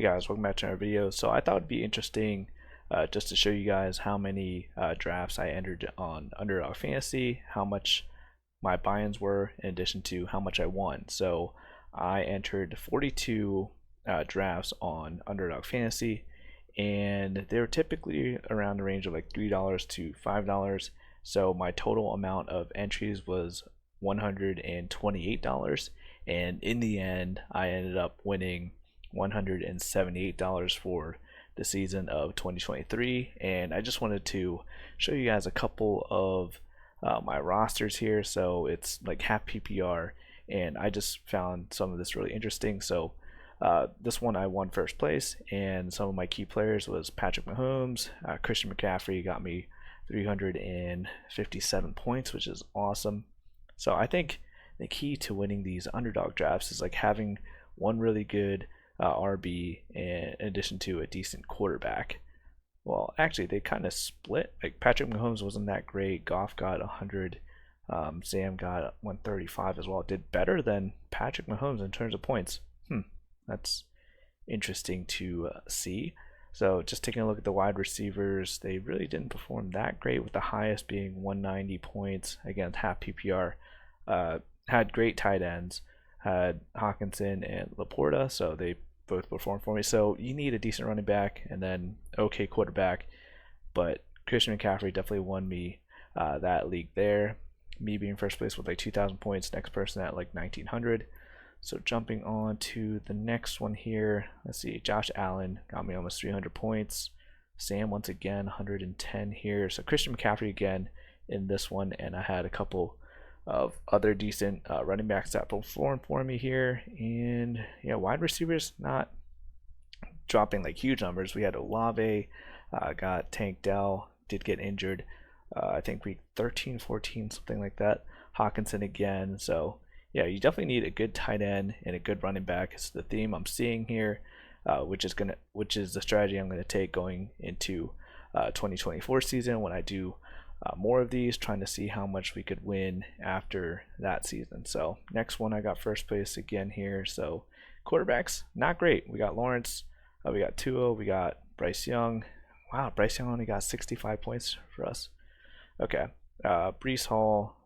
guys, welcome back to another video. So I thought it'd be interesting just to show you guys how many drafts I entered on Underdog Fantasy, how much my buy-ins were, in addition to how much I won. So I entered 42 drafts on Underdog Fantasy, and they were typically around the range of like $3 to $5. So my total amount of entries was $128, and in the end I ended up winning $178 for the season of 2023. And I just wanted to show you guys a couple of my rosters here. So it's like half PPR, and I just found some of this really interesting. So this one I won first place, and some of my key players was Patrick Mahomes. Christian McCaffrey got me 357 points, which is awesome. So I think the key to winning these underdog drafts is like having one really good RB in addition to a decent quarterback. Well, actually, they kind of split. Like Patrick Mahomes wasn't that great. Goff got 100. Sam got 135 as well. Did better than Patrick Mahomes in terms of points. That's interesting to see. So just taking a look at the wide receivers, they really didn't perform that great, with the highest being 190 points against half PPR. Had great tight ends, had Hawkinson and Laporta, so they both performed for me. So you need a decent running back and then okay quarterback, but Christian McCaffrey definitely won me that league there. Me being first place with like 2,000 points, next person at like 1,900. So jumping on to the next one here, let's see, Josh Allen got me almost 300 points. Sam once again 110 here. So Christian McCaffrey again in this one, and I had a couple of other decent running backs that performed for me here. And yeah, wide receivers not dropping like huge numbers. We had Olave, got Tank Dell, did get injured. I think week 13, 14, something like that. Hawkinson again. So yeah, you definitely need a good tight end and a good running back. It's the theme I'm seeing here, which is the strategy I'm gonna take going into 2024 season when I do more of these, trying to see how much we could win after that season. So next one, I got first place again here. So quarterbacks, not great. We got Lawrence, we got Tua, we got Bryce Young. Wow, Bryce Young only got 65 points for us. Okay, Breece Hall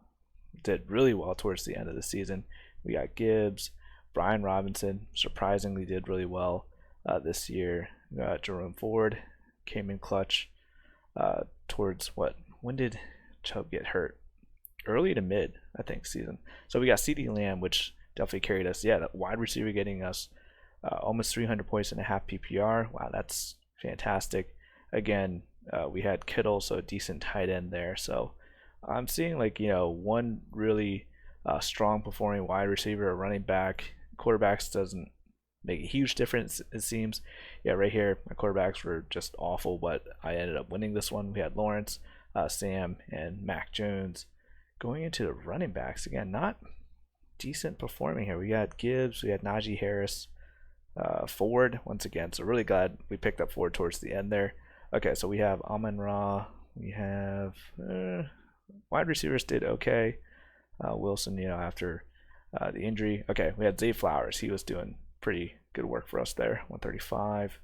did really well towards the end of the season. We got Gibbs, Brian Robinson surprisingly did really well this year. We got Jerome Ford came in clutch towards when did Chubb get hurt? Early to mid, I think, season. So we got CeeDee Lamb, which definitely carried us. Yeah, that wide receiver getting us almost 300 points in a half PPR. Wow, that's fantastic. Again, we had Kittle, so a decent tight end there. So I'm seeing like, one really strong performing wide receiver, a running back. Quarterbacks doesn't make a huge difference, it seems. Yeah, right here, my quarterbacks were just awful, but I ended up winning this one. We had Lawrence, Sam, and Mac Jones. Going into the running backs, again, not decent performing here. We had Gibbs, we had Najee Harris, Ford once again. So really glad we picked up Ford towards the end there. Okay, so we have Amon-Ra. We have wide receivers did okay. Wilson, after the injury. Okay, we had Zay Flowers. He was doing pretty good work for us there. 135.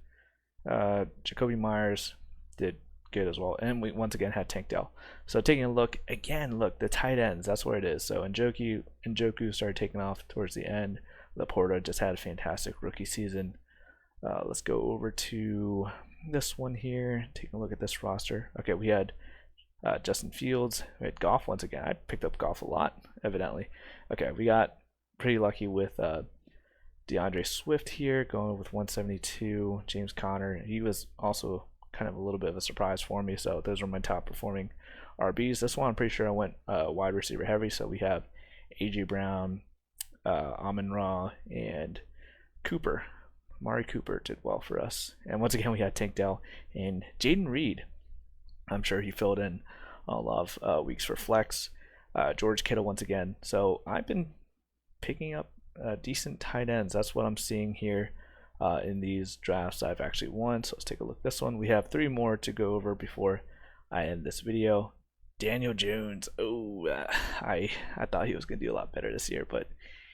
Jacoby Myers did good as well, and we once again had Tank Dell. So taking a look again, look, the tight ends, that's where it is. So Njoku started taking off towards the end. Laporta just had a fantastic rookie season. Let's go over to this one here, taking a look at this roster. Okay, we had Justin Fields, we had Goff once again. I picked up Goff a lot, evidently. Okay, we got pretty lucky with DeAndre Swift here, going with 172. James Conner, he was also kind of a little bit of a surprise for me. So those were my top performing RBs. This one I'm pretty sure I went wide receiver heavy. So we have AJ Brown, Amon-Ra, and Cooper. Amari Cooper did well for us. And once again, we had Tank Dell and Jaden Reed. I'm sure he filled in a lot of weeks for flex. George Kittle once again. So I've been picking up decent tight ends. That's what I'm seeing here in these drafts I've actually won. So let's take a look at this one. We have 3 more to go over before I end this video. Daniel Jones. Oh, I thought he was going to do a lot better this year, but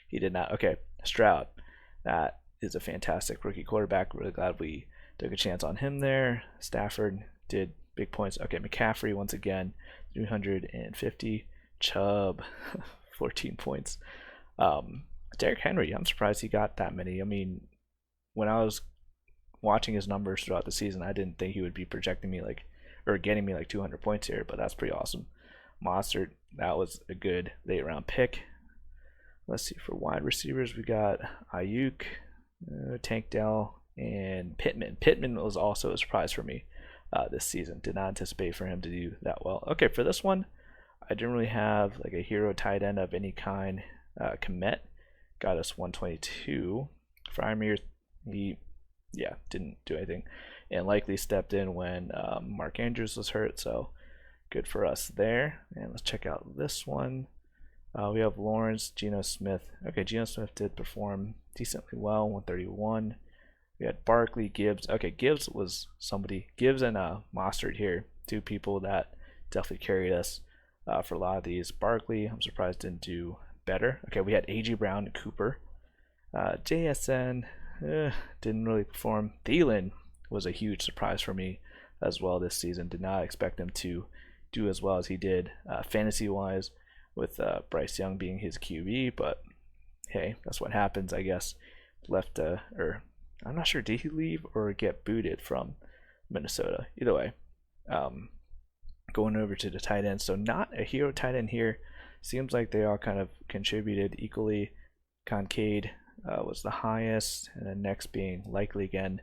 he did not. Okay, Stroud. That is a fantastic rookie quarterback. Really glad we took a chance on him there. Stafford did big points. Okay, McCaffrey once again, 350. Chubb, 14 points. Derrick Henry, I'm surprised he got that many. I mean, when I was watching his numbers throughout the season, I didn't think he would be projecting me like, or getting me like 200 points here, but that's pretty awesome. Mostert, that was a good late round pick. Let's see, for wide receivers, we got Ayuk, Tank Dell, and Pittman. Pittman was also a surprise for me this season. Did not anticipate for him to do that well. Okay, for this one, I didn't really have like a hero tight end of any kind. Komet got us 122. Freiermuth, he didn't do anything, and likely stepped in when Mark Andrews was hurt, so good for us there. And let's check out this one. We have Lawrence, Geno Smith. Okay, Geno Smith did perform decently well, 131. We had Barkley, Gibbs. Okay, Gibbs was somebody. Gibbs and Mostert here, two people that definitely carried us for a lot of these. Barkley, I'm surprised didn't do better. Okay, we had A.J. Brown and Cooper. JSN didn't really perform. Thielen was a huge surprise for me as well this season. Did not expect him to do as well as he did fantasy-wise, with Bryce Young being his QB, but hey, that's what happens, I guess. Left, or I'm not sure, did he leave or get booted from Minnesota? Either way, going over to the tight end. So not a hero tight end here. Seems like they all kind of contributed equally. Kincaid was the highest, and then next being Likely again,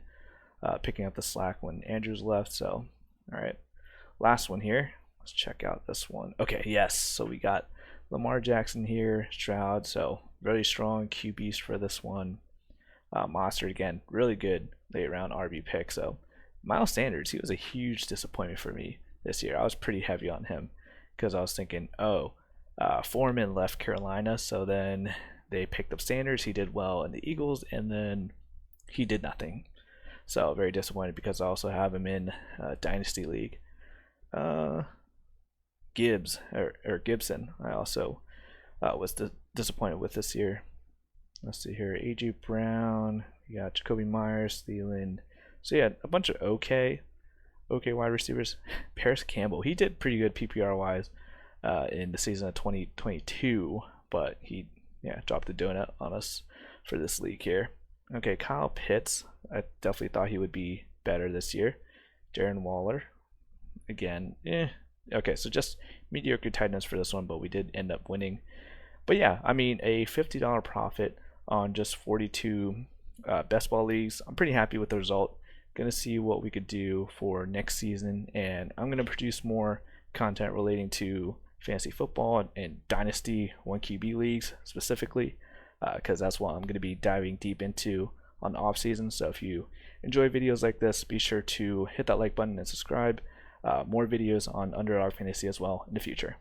picking up the slack when Andrews left. So, all right, last one here. Let's check out this one. Okay, yes, so we got Lamar Jackson here, Stroud, so really strong QBs for this one. Mostert again, really good late round RB pick. So Miles Sanders, he was a huge disappointment for me this year. I was pretty heavy on him because I was thinking, Foreman left Carolina, so then they picked up Sanders. He did well in the Eagles, and then he did nothing. So very disappointed because I also have him in Dynasty League. Gibson, I also was disappointed with this year. Let's see here. A.J. Brown, you got Jacoby Myers, Thielen. So yeah, a bunch of okay wide receivers. Paris Campbell, he did pretty good PPR wise in the season of 2022, but he dropped the donut on us for this league here. Okay, Kyle Pitts, I definitely thought he would be better this year. Darren Waller, again, Okay, so just mediocre tight ends for this one, but we did end up winning. But yeah, I mean, a $50 profit on just 42 best ball leagues. I'm pretty happy with the result. Gonna see what we could do for next season, and I'm gonna produce more content relating to fantasy football and dynasty 1QB leagues specifically, because that's what I'm gonna be diving deep into on the off season. So if you enjoy videos like this, be sure to hit that like button and subscribe. More videos on Underdog Fantasy as well in the future.